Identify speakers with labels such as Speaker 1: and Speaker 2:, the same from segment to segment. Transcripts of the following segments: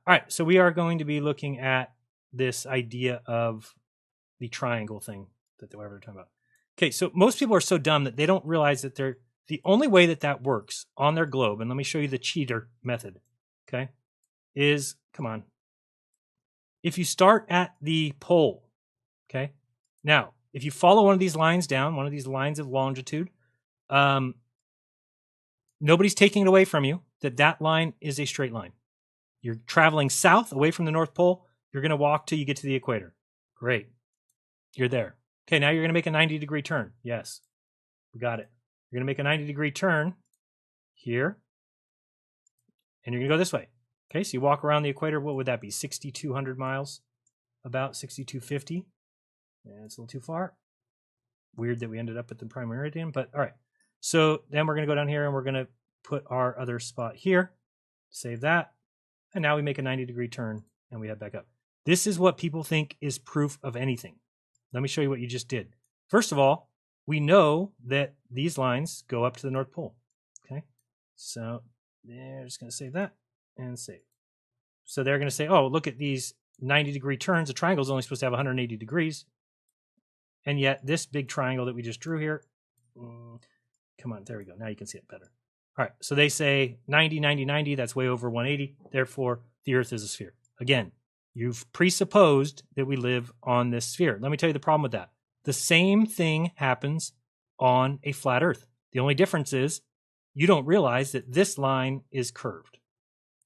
Speaker 1: All right, so we are going to be looking at this idea of the triangle thing that they were talking about. Okay, so most people are so dumb that they don't realize that they're the only way that that works on their globe, and let me show you the cheater method, okay, is, come on, if you start at the pole, okay, now, if you follow one of these lines down, one of these lines of longitude, nobody's taking it away from you that that line is a straight line. You're traveling south away from the North Pole. You're going to walk till you get to the equator. Great. You're there. Okay, now you're going to make a 90-degree turn. Yes, we got it. You're going to make a 90-degree turn here, and you're going to go this way. Okay, so you walk around the equator. What would that be? 6,200 miles? About 6,250. Yeah, it's a little too far. Weird that we ended up at the prime meridian, but all right. So then we're going to go down here, and we're going to put our other spot here. Save that. And now we make a 90-degree turn, and we head back up. This is what people think is proof of anything. Let me show you what you just did. First of all, we know that these lines go up to the North Pole. Okay, so they're just going to save that and save. So they're going to say, oh, look at these 90-degree turns. A triangle is only supposed to have 180 degrees. And yet this big triangle that we just drew here, come on, there we go. Now you can see it better. All right, so they say 90, 90, 90, that's way over 180. Therefore, the Earth is a sphere. Again, you've presupposed that we live on this sphere. Let me tell you the problem with that. The same thing happens on a flat Earth. The only difference is you don't realize that this line is curved.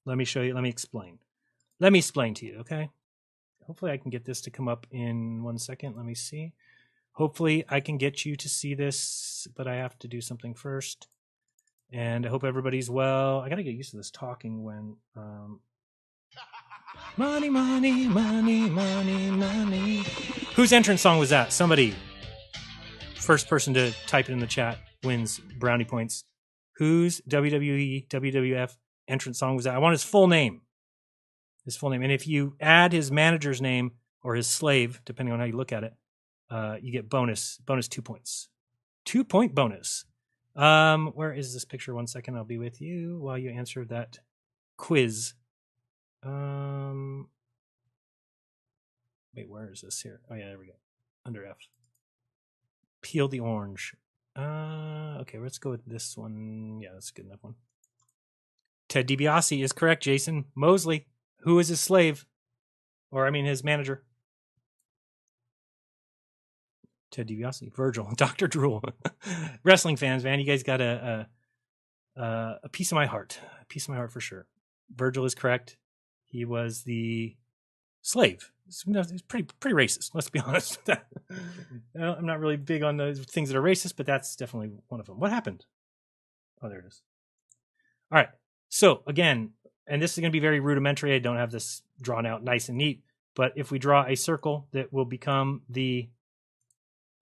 Speaker 1: Let me show you. Let me explain. Let me explain to you, okay? Hopefully I can get this to come up in 1 second. Let me see. Hopefully I can get you to see this, but I have to do something first. And I hope everybody's well. I got to get used to this talking when... Money, money, money, money, money. Whose entrance song was that? Somebody. First person to type it in the chat wins brownie points. Whose WWE, WWF entrance song was that? I want his full name. His full name. And if you add his manager's name or his slave, depending on how you look at it, you get bonus 2 points. 2-point bonus. Where is this picture? 1 second. I'll be with you while you answer that quiz. Wait, where is this here? Oh yeah, there we go. Under F. Peel the orange. Okay, let's go with this one. Yeah, that's a good enough one. Ted DiBiase is correct, Jason. Mosley, who is his slave? Or, I mean, his manager. Ted DiBiase. Virgil. Dr. Drool. Wrestling fans, man, you guys got a piece of my heart. A piece of my heart for sure. Virgil is correct. He was the slave. He's pretty racist, let's be honest. I'm not really big on those things that are racist, but that's definitely one of them. What happened? Oh, there it is. All right. So again, and this is going to be very rudimentary. I don't have this drawn out nice and neat, but if we draw a circle that will become the,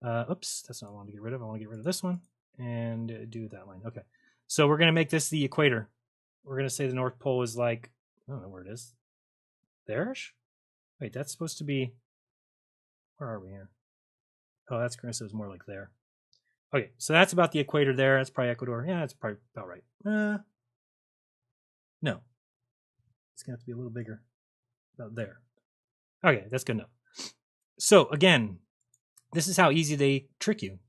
Speaker 1: oops, that's not what I want to get rid of. I want to get rid of this one and do that line. Okay. So we're going to make this the equator. We're going to say the North Pole is like, I don't know where it is. There-ish? Wait, that's supposed to be, where are we here? Oh, that's Chris. It was more like there. Okay, so that's about the equator there. That's probably Ecuador. Yeah, that's probably about right. No. It's going to have to be a little bigger. About there. Okay, that's good enough. So, again, this is how easy they trick you.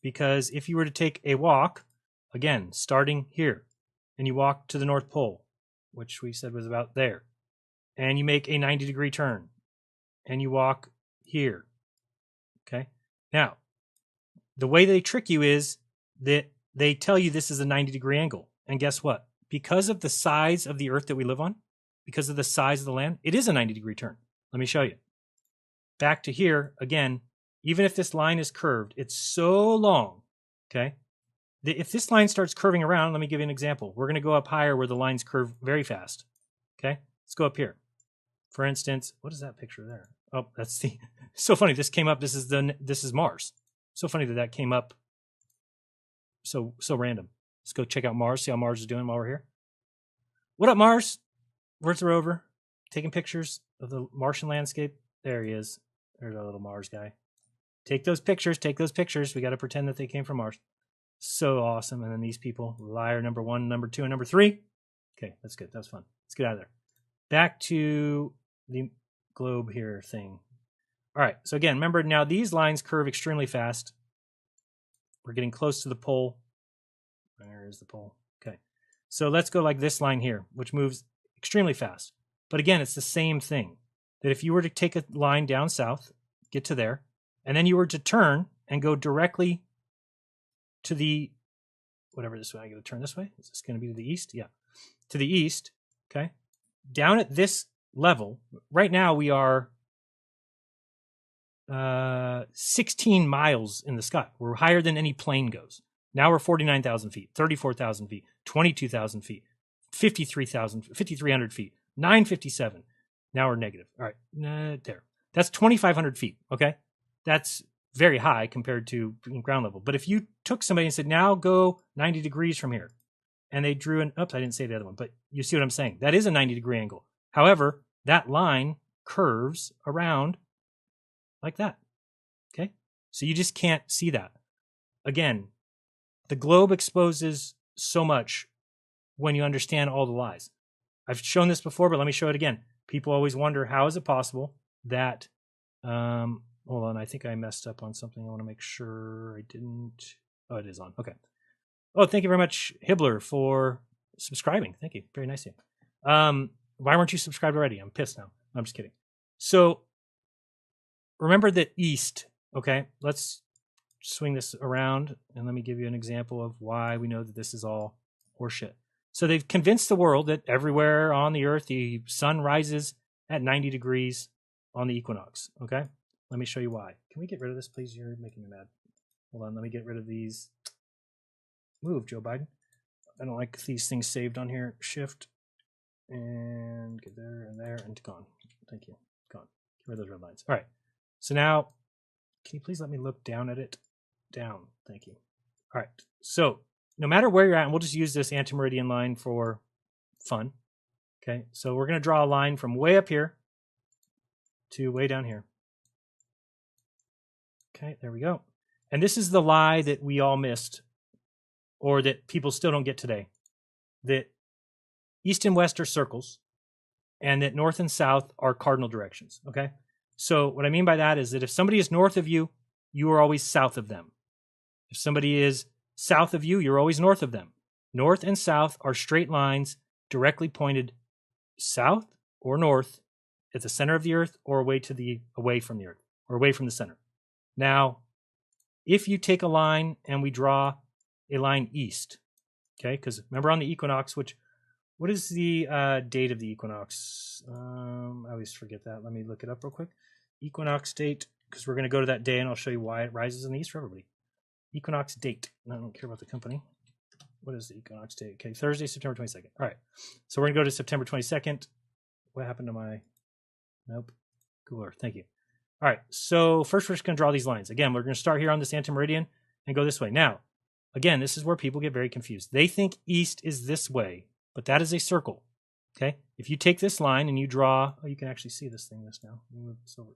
Speaker 1: Because if you were to take a walk, again, starting here, and you walk to the North Pole, which we said was about there, and you make a 90-degree turn, and you walk here, okay? Now, the way they trick you is that they tell you this is a 90-degree angle, and guess what? Because of the size of the Earth that we live on, because of the size of the land, it is a 90-degree turn. Let me show you. Back to here, again, even if this line is curved, it's so long, okay? If this line starts curving around, let me give you an example. We're going to go up higher where the lines curve very fast, okay? Let's go up here. For instance, what is that picture there? Oh, that's the, so funny. This came up. This is Mars. So funny that came up. So random. Let's go check out Mars. See how Mars is doing while we're here. What up, Mars? Where's the rover? Taking pictures of the Martian landscape. There he is. There's our little Mars guy. Take those pictures. Take those pictures. We got to pretend that they came from Mars. So awesome. And then these people, liar number 1, number 2, and number 3. Okay, that's good. That was fun. Let's get out of there. back to the globe here thing. All right, so again, remember now these lines curve extremely fast. We're getting close to the pole. Where is the pole? Okay, so let's go like this line here, which moves extremely fast. But again, it's the same thing. That if you were to take a line down south, get to there, and then you were to turn and go directly to the, whatever this way, I got to turn this way. Is this going to be to the east? Yeah, to the east. Okay, down at this level, right now we are 16 miles in the sky. We're higher than any plane goes. Now we're 49,000 feet, 34,000 feet, 22,000 feet, 5,300 feet, 957. Now we're negative. All right, there. That's 2,500 feet, okay? That's very high compared to ground level. But if you took somebody and said, now go 90 degrees from here, and they drew an, oops, I didn't say the other one, but you see what I'm saying. That is a 90-degree angle. However, that line curves around like that, okay? So you just can't see that. Again, the globe exposes so much when you understand all the lies. I've shown this before, but let me show it again. People always wonder, how is it possible that, hold on, I think I messed up on something. I want to make sure I didn't. Oh, it is on. Okay. Oh, thank you very much, Hibbler, for subscribing. Thank you. Very nice of you. Why weren't you subscribed already? I'm pissed now. I'm just kidding. So remember that east, okay? Let's swing this around, and let me give you an example of why we know that this is all horseshit. So they've convinced the world that everywhere on the earth, the sun rises at 90 degrees on the equinox, okay? Let me show you why. Can we get rid of this, please? You're making me mad. Hold on, let me get rid of these. Move, Joe Biden. I don't like these things saved on here. Shift, and get there, and gone. Thank you. Gone. Get rid of those red lines. All right. So now, can you please let me look down at it? Down. Thank you. All right. So no matter where you're at, and we'll just use this antimeridian line for fun. Okay. So we're going to draw a line from way up here to way down here. Okay. There we go. And this is the lie that we all missed, or that people still don't get today, that east and west are circles, and that north and south are cardinal directions. Okay. So what I mean by that is that if somebody is north of you, you are always south of them. If somebody is south of you, you're always north of them. North and south are straight lines directly pointed south or north at the center of the earth, or away from the earth, or away from the center. Now, if you take a line and we draw a line east, okay, because remember on the equinox, what is the date of the equinox? I always forget that. Let me look it up real quick. Equinox date, because we're going to go to that day and I'll show you why it rises in the east for everybody. Equinox date. I don't care about the company. What is the equinox date? Okay, Thursday, September 22nd. All right. So we're going to go to September 22nd. What happened to my... Nope. Google Earth. Thank you. All right. So first we're just going to draw these lines. Again, we're going to start here on this antimeridian and go this way. Now, again, this is where people get very confused. They think east is this way, but that is a circle. Okay? If you take this line and you draw... Oh, you can actually see this thing now. Let me move this over.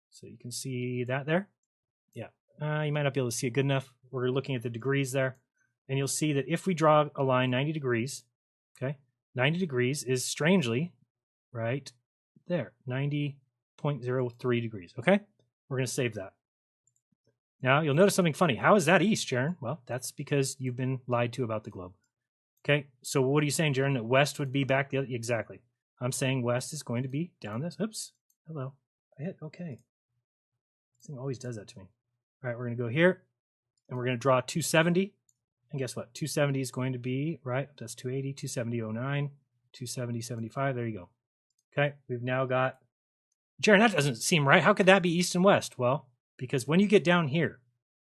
Speaker 1: So you can see that there? Yeah. You might not be able to see it good enough. We're looking at the degrees there. And you'll see that if we draw a line 90 degrees, okay, 90 degrees is strangely right there, 90.03 degrees, okay? We're going to save that. Now, you'll notice something funny. How is that east, Jaron? Well, that's because you've been lied to about the globe. Okay, so what are you saying, Jaron? That west would be back the other? Exactly. I'm saying west is going to be down this. Oops. Hello. I hit okay. This thing always does that to me. All right, we're going to go here, and we're going to draw 270. And guess what? 270 is going to be, right, that's 280, 270, 09, 270, 75. There you go. Okay, we've now got, Jaron, that doesn't seem right. How could that be east and west? Well, because when you get down here,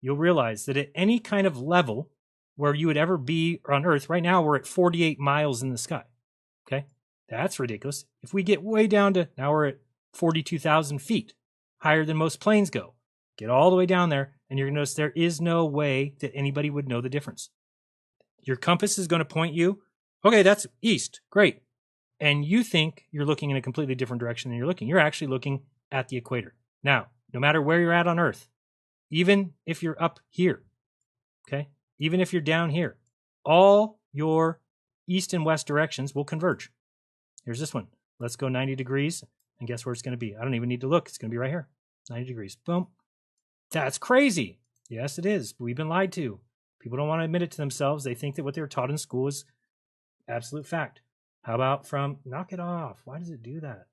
Speaker 1: you'll realize that at any kind of level where you would ever be on Earth, right now we're at 48 miles in the sky. Okay, that's ridiculous. If we get way down to, now we're at 42,000 feet, higher than most planes go. Get all the way down there, and you're going to notice there is no way that anybody would know the difference. Your compass is going to point you, okay, that's east, great. And you think you're looking in a completely different direction than you're looking. You're actually looking at the equator. Now, no matter where you're at on Earth, even if you're up here, okay, even if you're down here, all your east and west directions will converge. Here's this one. Let's go 90 degrees, and guess where it's going to be? I don't even need to look. It's going to be right here. 90 degrees. Boom. That's crazy. Yes, it is. We've been lied to. People don't want to admit it to themselves. They think that what they were taught in school is absolute fact. How about from, knock it off. Why does it do that?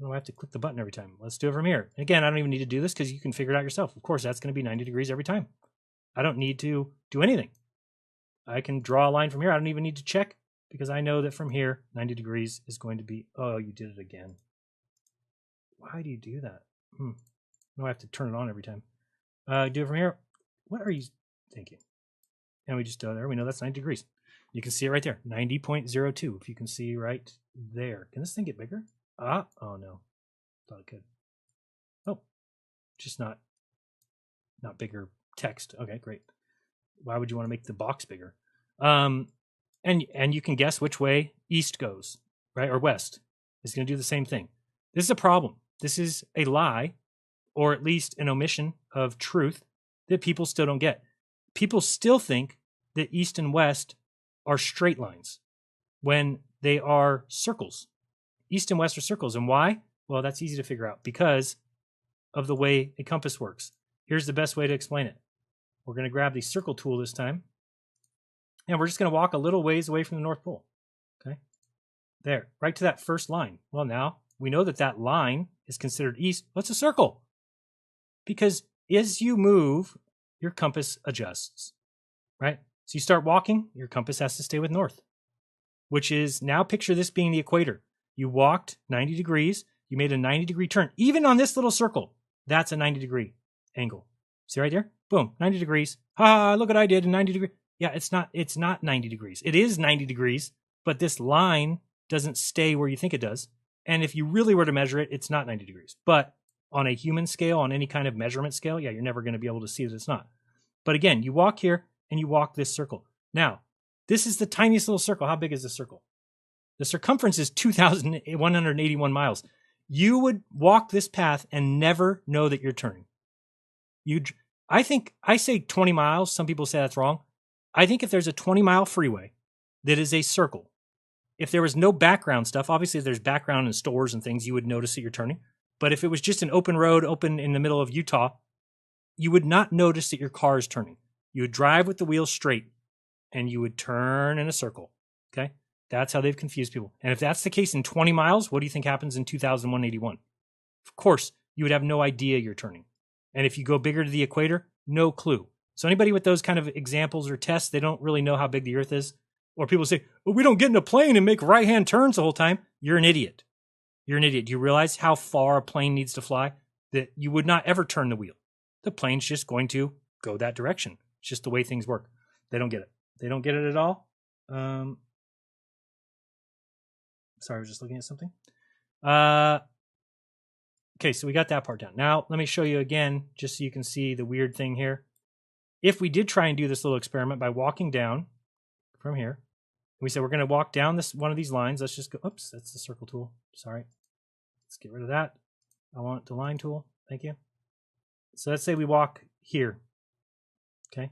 Speaker 1: Oh, I have to click the button every time. Let's do it from here. Again, I don't even need to do this because you can figure it out yourself. Of course, that's going to be 90 degrees every time. I don't need to do anything. I can draw a line from here. I don't even need to check because I know that from here, 90 degrees is going to be, oh, you did it again. Why do you do that? No, I have to turn it on every time. Do it from here. What are you thinking? And we just do it there. We know that's 90 degrees. You can see it right there, 90.02. If you can see right there. Can this thing get bigger? Oh no. Thought it could. Oh, just not bigger text. Okay, great. Why would you want to make the box bigger? And you can guess which way east goes, right? Or west. It's going to do the same thing. This is a problem. This is a lie, or at least an omission of truth that people still don't get. People still think that east and west are straight lines when they are circles. East and west are circles. And why? Well, that's easy to figure out because of the way a compass works. Here's the best way to explain it. We're going to grab the circle tool this time, and we're just going to walk a little ways away from the North Pole. Okay? There, right to that first line. Well, now we know that that line is considered east. What's a circle? Because as you move, your compass adjusts, right? So you start walking, your compass has to stay with north, which is, now picture this being the equator. You walked 90 degrees, you made a 90-degree turn. Even on this little circle, that's a 90-degree angle. See right there? Boom, 90 degrees. Ha, look what I did in 90 degrees. Yeah, it's not 90 degrees. It is 90 degrees, but this line doesn't stay where you think it does. And if you really were to measure it, it's not 90 degrees. But on a human scale, on any kind of measurement scale, yeah, you're never going to be able to see that it's not. But again, you walk here and you walk this circle. Now, this is the tiniest little circle. How big is this circle? The circumference is 2,181 miles. You would walk this path and never know that you're turning. I say 20 miles. Some people say that's wrong. I think if there's a 20-mile freeway that is a circle, if there was no background stuff, obviously if there's background in stores and things, you would notice that you're turning. But if it was just an open road, open in the middle of Utah, you would not notice that your car is turning. You would drive with the wheels straight and you would turn in a circle. Okay? That's how they've confused people. And if that's the case in 20 miles, what do you think happens in 2,181? Of course, you would have no idea you're turning. And if you go bigger to the equator, no clue. So anybody with those kind of examples or tests, they don't really know how big the Earth is. Or people say, well, we don't get in a plane and make right-hand turns the whole time. You're an idiot. You're an idiot. Do you realize how far a plane needs to fly? That you would not ever turn the wheel. The plane's just going to go that direction. It's just the way things work. They don't get it. They don't get it at all. Sorry, I was just looking at something. Okay, so we got that part down. Now, let me show you again, just so you can see the weird thing here. If we did try and do this little experiment by walking down from here, we said we're going to walk down this one of these lines. Let's just go, oops, that's the circle tool. Sorry. Let's get rid of that. I want the line tool. Thank you. So let's say we walk here. Okay.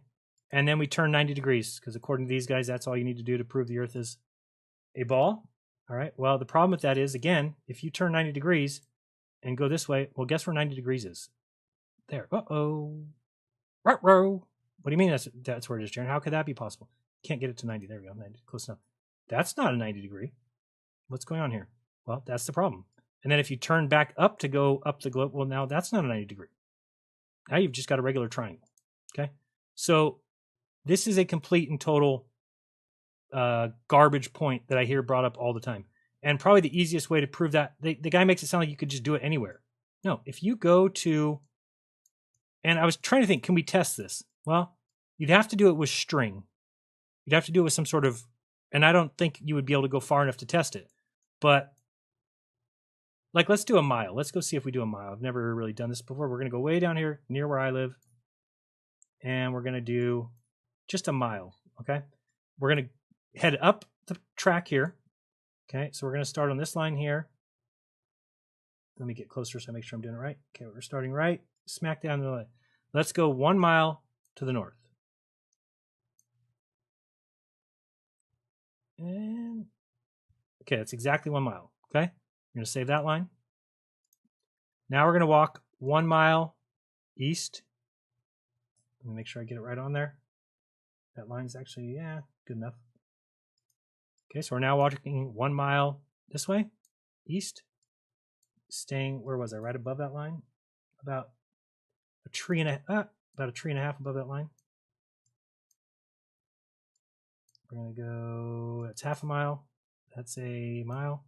Speaker 1: And then we turn 90 degrees, because according to these guys, that's all you need to do to prove the Earth is a ball. All right. Well, the problem with that is, again, if you turn 90 degrees and go this way, well, guess where 90 degrees is? There. Uh-oh. Ruh-roh. What do you mean that's where it is, Jaron? How could that be possible? Can't get it to 90. There we go. 90. Close enough. That's not a 90 degree. What's going on here? Well, that's the problem. And then if you turn back up to go up the globe, well, now that's not a 90 degree. Now you've just got a regular triangle. Okay. So this is a complete and total garbage point that I hear brought up all the time. And probably the easiest way to prove that, the guy makes it sound like you could just do it anywhere. No, if you go to, and I was trying to think, can we test this? Well, you'd have to do it with string. You'd have to do it with some sort of, and I don't think you would be able to go far enough to test it. But, like, let's do a mile. Let's go see if we do a mile. I've never really done this before. We're going to go way down here near where I live. And we're going to do just a mile, okay? We're going to head up the track here. Okay, so we're going to start on this line here. Let me get closer so I make sure I'm doing it right. Okay, we're starting right, smack down the line. Let's go 1 mile to the north. And Okay, that's exactly 1 mile. Okay, we're going to save that line. Now we're going to walk 1 mile east. Let me make sure I get it right on there. That line's actually, yeah, good enough. Okay, so we're now walking 1 mile this way, east. Staying, where was I? Right above that line? About a tree and a half above that line. We're going to go, that's half a mile. That's a mile.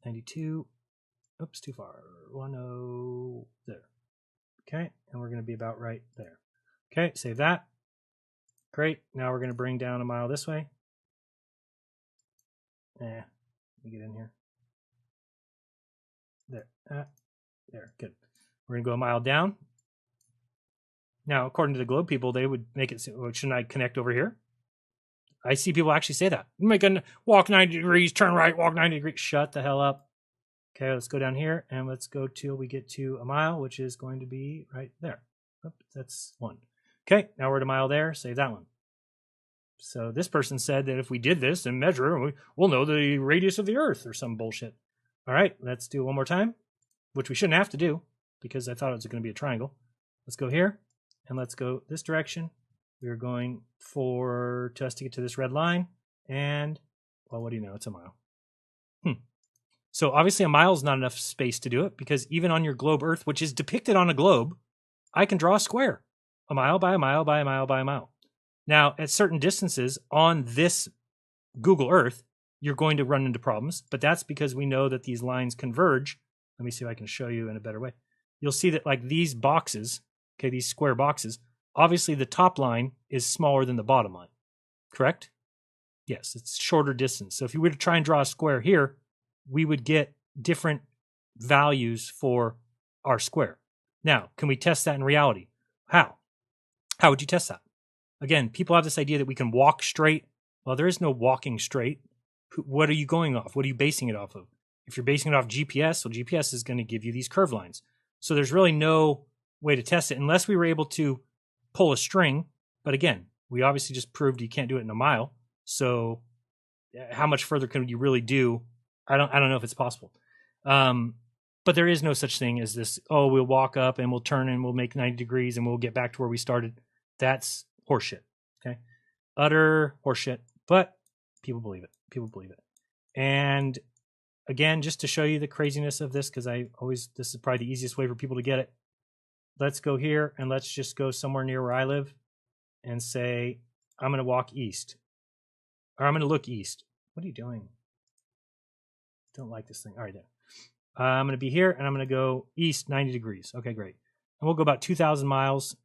Speaker 1: 92. Oops, too far. 10 there. Okay, and we're going to be about right there. Okay, save that. Great. Now we're going to bring down a mile this way. Let me get in here. There. There. Good. We're going to go a mile down. Now, according to the globe people, they would make it, well, shouldn't I connect over here? I see people actually say that. Make a walk 90 degrees, turn right, walk 90 degrees. Shut the hell up. Okay, let's go down here and let's go till we get to a mile, which is going to be right there. Oops, that's 1. Okay, now we're at a mile there. Save that one. So this person said that if we did this and measure, we'll know the radius of the Earth or some bullshit. All right, let's do it one more time, which we shouldn't have to do because I thought it was going to be a triangle. Let's go here and let's go this direction. We are going for us to get to this red line. And, well, what do you know? It's a mile. So obviously a mile is not enough space to do it because even on your globe Earth, which is depicted on a globe, I can draw a square. A mile by a mile by a mile by a mile. Now, at certain distances on this Google Earth, you're going to run into problems, but that's because we know that these lines converge. Let me see if I can show you in a better way. You'll see that like these boxes, okay, these square boxes, obviously the top line is smaller than the bottom line, correct? Yes, it's shorter distance. So if you were to try and draw a square here, we would get different values for our square. Now, can we test that in reality? How? How would you test that? Again, people have this idea that we can walk straight. Well, there is no walking straight. What are you going off? What are you basing it off of? If you're basing it off GPS, well, GPS is going to give you these curved lines. So there's really no way to test it unless we were able to pull a string. But again, we obviously just proved you can't do it in a mile. So how much further can you really do? I don't know if it's possible. But there is no such thing as this, oh, we'll walk up and we'll turn and we'll make 90 degrees and we'll get back to where we started. That's horseshit. Okay. Utter horseshit. But people believe it. People believe it. And again, just to show you the craziness of this, because this is probably the easiest way for people to get it. Let's go here and let's just go somewhere near where I live and say, I'm going to walk east. Or I'm going to look east. What are you doing? Don't like this thing. All right, there. I'm going to be here and I'm going to go east 90 degrees. Okay, great. And we'll go about 2,000 miles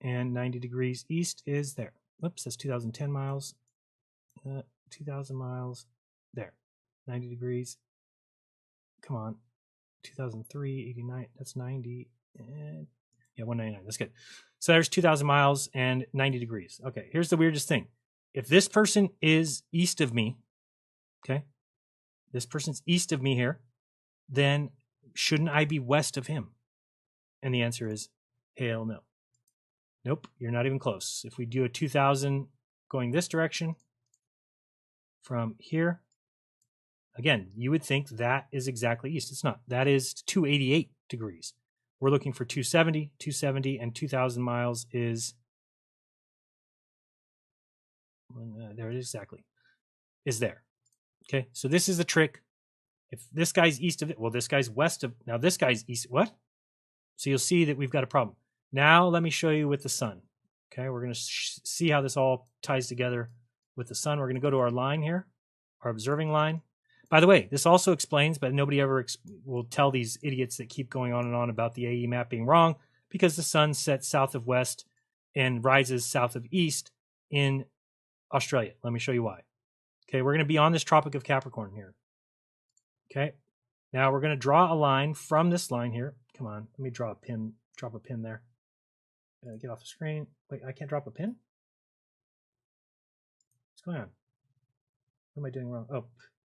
Speaker 1: and 90 degrees east is there. Whoops, that's 2,010 miles. 2,000 miles there. 90 degrees. Come on. 2003, 89. That's 90. And yeah, 199. That's good. So there's 2,000 miles and 90 degrees. Okay, here's the weirdest thing. If this person is east of me, okay, this person's east of me here, then shouldn't I be west of him? And the answer is hell no. Nope, you're not even close. If we do a 2,000 going this direction from here, again, you would think that is exactly east. It's not. That is 288 degrees. We're looking for 270, and 2,000 miles is, there it is exactly, is there. Okay, so this is the trick. If this guy's east of it, well, this guy's west of, now this guy's east, what? So you'll see that we've got a problem. Now let me show you with the sun. Okay, we're going to see how this all ties together with the sun. We're going to go to our line here, our observing line. By the way, this also explains, but nobody ever will tell these idiots that keep going on and on about the AE map being wrong, because the sun sets south of west and rises south of east in Australia. Let me show you why. Okay, we're going to be on this Tropic of Capricorn here. Okay, now we're going to draw a line from this line here. Come on, let me draw a pin, drop a pin there. Get off the screen. Wait, I can't drop a pin? What's going on? What am I doing wrong? Oh,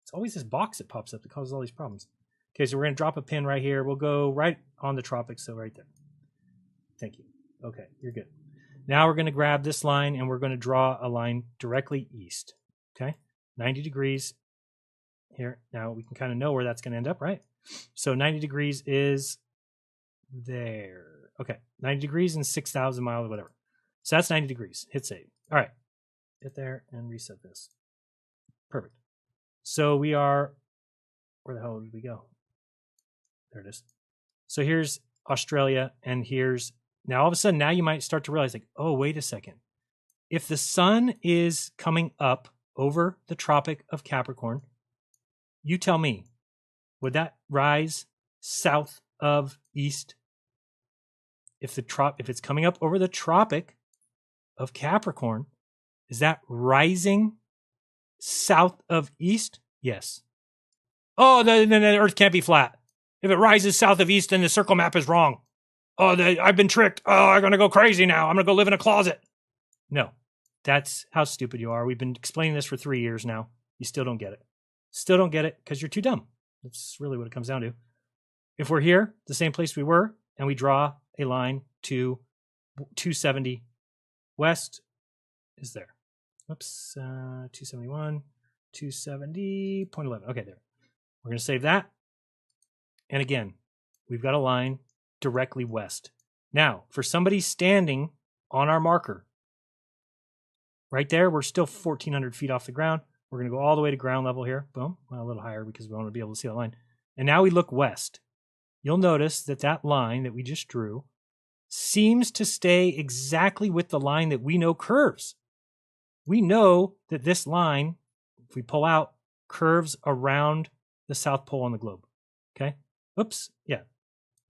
Speaker 1: it's always this box that pops up that causes all these problems. Okay, so we're going to drop a pin right here. We'll go right on the tropics, so right there. Thank you. Okay, you're good. Now we're going to grab this line and we're going to draw a line directly east. Okay, 90 degrees. here. Now we can kind of know where that's going to end up, right? So 90 degrees is there. Okay, 90 degrees and 6,000 miles or whatever. So that's 90 degrees. Hit save. All right, get there and reset this. Perfect. So we are, where the hell did we go? There it is. So here's Australia, and here's, now all of a sudden, now you might start to realize, like, oh, wait a second. If the sun is coming up over the Tropic of Capricorn, you tell me, would that rise south of east? If it's coming up over the Tropic of Capricorn, is that rising south of east? Yes. Oh, the Earth can't be flat. If it rises south of east, then the circle map is wrong. Oh, I've been tricked. Oh, I'm going to go crazy now. I'm going to go live in a closet. No, that's how stupid you are. We've been explaining this for 3 years now. You still don't get it. Still don't get it because you're too dumb. That's really what it comes down to. If we're here, the same place we were, and we draw a line to 270 west is there. Whoops, 271, 270.11. Okay, there. We're going to save that. And again, we've got a line directly west. Now, for somebody standing on our marker, right there, we're still 1,400 feet off the ground. We're going to go all the way to ground level here. Boom. Well, a little higher because we want to be able to see that line. And now we look west. You'll notice that that line that we just drew seems to stay exactly with the line that we know curves. We know that this line, if we pull out, curves around the South Pole on the globe. Okay? Oops. Yeah.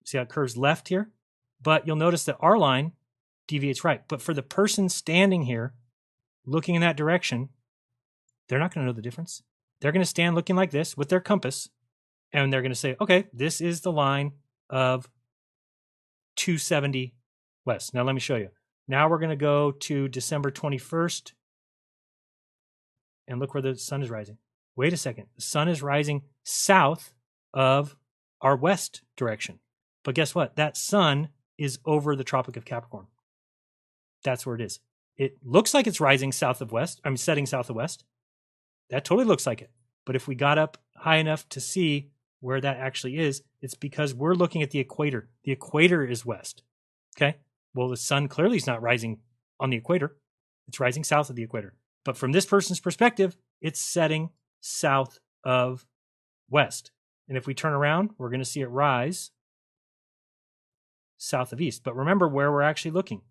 Speaker 1: See how it curves left here? But you'll notice that our line deviates right. But for the person standing here, looking in that direction, they're not going to know the difference. They're going to stand looking like this with their compass, and they're going to say, okay, this is the line of 270 west. Now let me show you. Now we're going to go to December 21st, and look where the sun is rising. Wait a second. The sun is rising south of our west direction. But guess what? That sun is over the Tropic of Capricorn. That's where it is. It looks like it's rising south of west. I'm setting south of west. That totally looks like it. But if we got up high enough to see where that actually is, it's because we're looking at the equator. The equator is west. Okay? Well, the sun clearly is not rising on the equator. It's rising south of the equator. But from this person's perspective, it's setting south of west. And if we turn around, we're going to see it rise south of east. But remember where we're actually looking.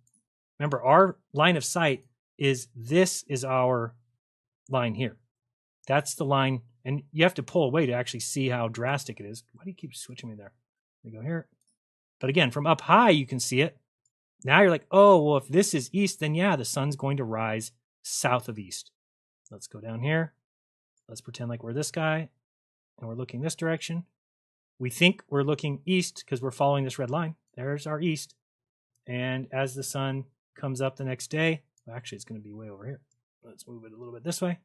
Speaker 1: Remember, our line of sight is, this is our line here. That's the line, and you have to pull away to actually see how drastic it is. Why do you keep switching me there? Let me go here. But again, from up high, you can see it. Now you're like, oh, well, if this is east, then yeah, the sun's going to rise south of east. Let's go down here. Let's pretend like we're this guy, and we're looking this direction. We think we're looking east because we're following this red line. There's our east. And as the sun comes up the next day, well, actually, it's going to be way over here. Let's move it a little bit this way.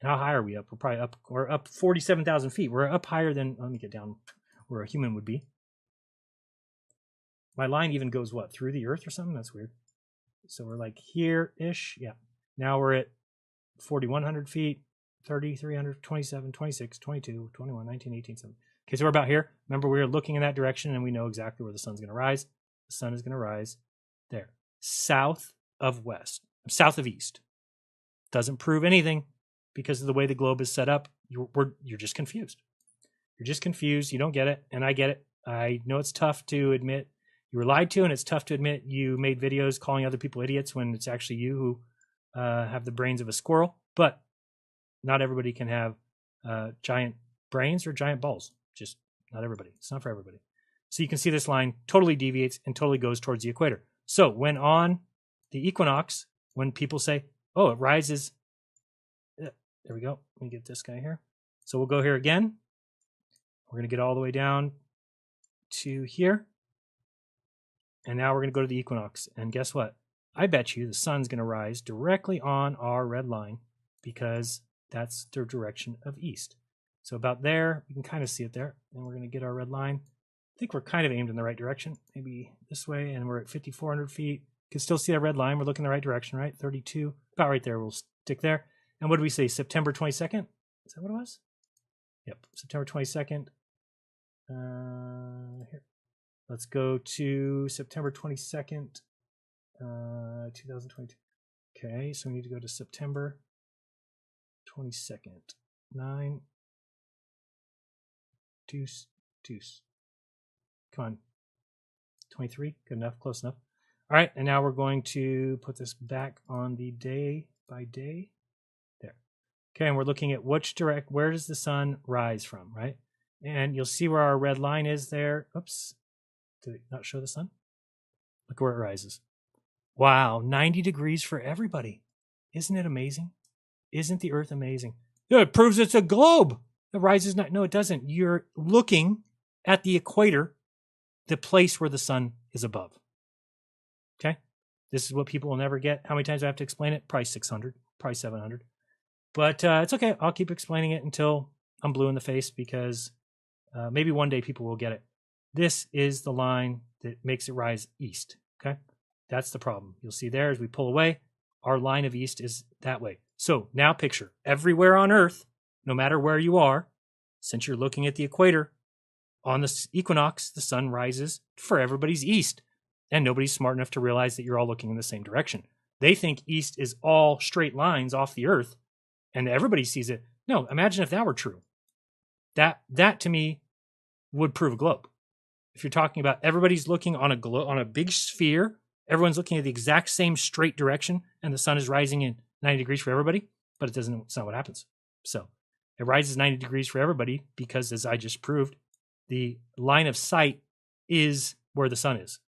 Speaker 1: And how high are we up? We're probably up, we're up 47,000 feet. We're up higher than, let me get down where a human would be. My line even goes, what, through the earth or something? That's weird. So we're like here-ish. Yeah. Now we're at 4,100 feet, 3,300, 27, 26, 22, 21, 19, 18, 17. Okay, so we're about here. Remember, we were looking in that direction, and we know exactly where the sun's going to rise. The sun is going to rise there. South of west. South of east. Doesn't prove anything. Because of the way the globe is set up, you're just confused. You're just confused. You don't get it, and I get it. I know it's tough to admit you were lied to, and it's tough to admit you made videos calling other people idiots when it's actually you who have the brains of a squirrel. But not everybody can have giant brains or giant balls. Just not everybody. It's not for everybody. So you can see this line totally deviates and totally goes towards the equator. So when on the equinox, when people say, oh, it rises... There we go. Let me get this guy here. So we'll go here again. We're going to get all the way down to here. And now we're going to go to the equinox. And guess what? I bet you the sun's going to rise directly on our red line because that's the direction of east. So about there, you can kind of see it there. And we're going to get our red line. I think we're kind of aimed in the right direction. Maybe this way. And we're at 5,400 feet. You can still see that red line. We're looking in the right direction, right? 32. About right there. We'll stick there. And what did we say? September 22nd? Is that what it was? Yep, September 22nd. Here. Let's go to September 22nd, 2022. Okay, so we need to go to September 22nd. 9, deuce, deuce. Come on. 23, good enough, close enough. All right, and now we're going to put this back on the day by day. There. Okay, and we're looking at where does the sun rise from, right? And you'll see where our red line is there. Oops, did it not show the sun? Look where it rises. Wow, 90 degrees for everybody. Isn't it amazing? Isn't the Earth amazing? Yeah, it proves it's a globe. It rises not. No, it doesn't. You're looking at the equator, the place where the sun is above. Okay? This is what people will never get. How many times do I have to explain it? Probably 600, probably 700. But it's okay. I'll keep explaining it until I'm blue in the face because maybe one day people will get it. This is the line that makes it rise east. Okay? That's the problem. You'll see there as we pull away, our line of east is that way. So now picture everywhere on Earth, no matter where you are, since you're looking at the equator, on the equinox, the sun rises for everybody's east. And nobody's smart enough to realize that you're all looking in the same direction. They think east is all straight lines off the Earth, and everybody sees it. No, imagine if that were true. That to me would prove a globe. If you're talking about everybody's looking on a big sphere, everyone's looking at the exact same straight direction, and the sun is rising in 90 degrees for everybody, but it's not what happens. So it rises 90 degrees for everybody because, as I just proved, the line of sight is where the sun is.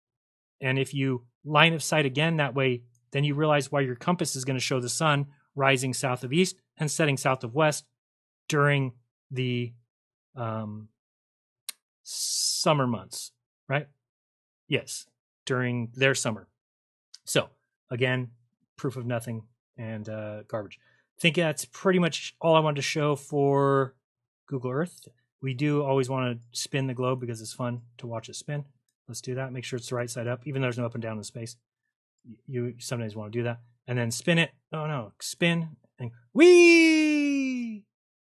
Speaker 1: And if you line of sight again that way, then you realize why your compass is going to show the sun rising south of east and setting south of west during the summer months, right? Yes, during their summer. So again, proof of nothing and garbage. I think that's pretty much all I wanted to show for Google Earth. We do always want to spin the globe because it's fun to watch it spin. Let's do that. Make sure it's the right side up, even though there's no up and down in space. You sometimes want to do that. And then spin it. Oh no, spin and whee!